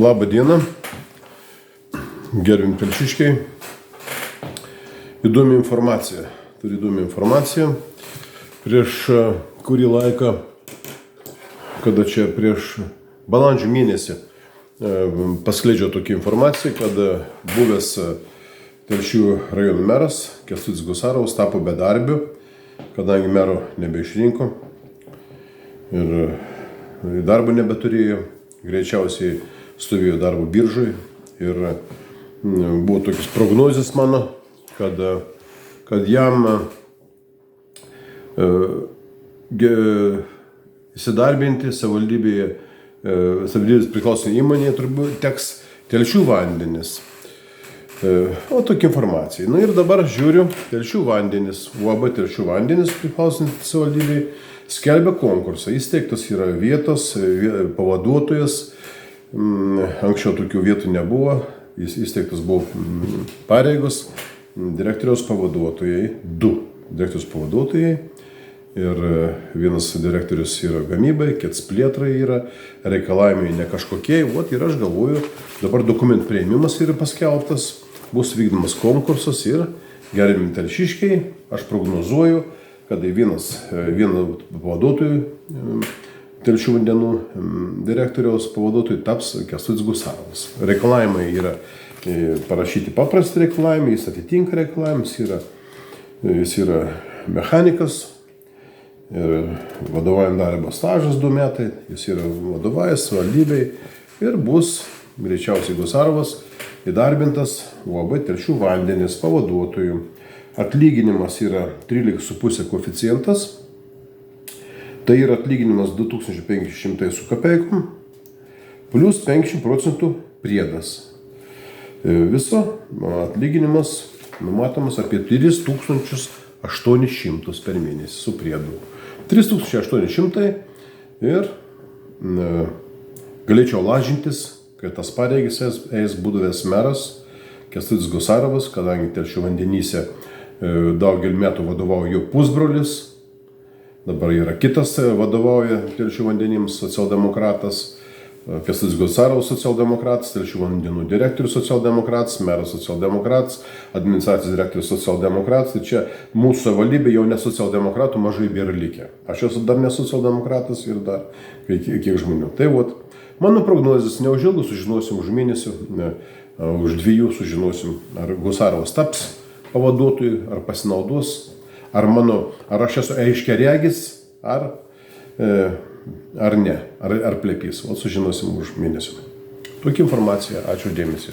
Labą dieną, gerbimi telšiškiai. Įdomi informacija. Turiu įdomią informaciją. Prieš kurį laiką, kada čia prieš balandžio mėnesį paskleidžiau tokią informaciją, kad buvęs Telšių rajono meras Kęstutis Gusarovas tapo bedarbiu, kadangi mero nebeišrinko ir darbo nebeturėjo. Greičiausiai stovėjo darbo biržoje ir buvo tokios prognozės mano, kad jam įsidarbinti savivaldybės priklausomai įmonėje turbūt teks Telšių vandenys. O tokia informacija. Na ir dabar žiūriu, Telšių vandenys, UAB Telšių vandenys priklausomai savivaldybei skelbia konkursą. Įsteigtas yra vietos pavaduotojas. Anksčiau tokių vietų nebuvo. Įsteigtas buvo pareigos direktoriaus pavaduotojai, 2 direktoriaus pavaduotojai. Ir vienas direktorius yra gamybai, kitas plėtrai yra, reikalavimai ne kažkokie. Ir aš galvoju, dabar dokumentų priėmimas yra paskelbtas, bus vykdomas konkursas ir gerbimi telšiškiai, aš prognozuoju, kad vieno pavaduotojų Telšių vandenų direktoriaus pavaduotojų taps Kęstutis Gusarovas. Reikalavimai yra parašyti paprasti reikalavimai, jis atitinka reikalavimus, jis yra mechanikas, vadovaujant darbo stažas 2 metai, jis yra vadovavęs valdybei ir bus greičiausiai Gusarovas įdarbintas UAB Telšių vandenys pavaduotojų. Atlyginimas yra 13,5 koeficientas. Tai yra atlyginimas 2500 su kapeikom, plus 50% priedas. Viso atlyginimas numatomas apie 3800 per mėnesį su priedu. 3800 ir galėčiau lažintis, kad tas pareigas eis būdavęs meras Kęstutis Gusarovas, kadangi Telšių vandenyse daugelį metų vadovauja jo pusbrolis. Dabar yra kitas vadovauja Telšių vandenims socialdemokratas, Kęstutis Gusarovas socialdemokratas, Telšių vandenų direktorius socialdemokratas, meras socialdemokratas, administracijos direktorius socialdemokratas. Tai čia mūsų savivaldybė jau ne socialdemokratų mažai yra likę. Aš esu dar ne socialdemokratas ir dar kiek žmonių. Tai mano prognozės neužilgo sužinosim už mėnesį, už 2 sužinosim, ar Gusarovas taps pavaduotojų, ar pasinaudos. Ar aš esu aiškiaregis, ar ne, ar plepys. Sužinosim už mėnesį. Tokia informacija. Ačiū dėmesį.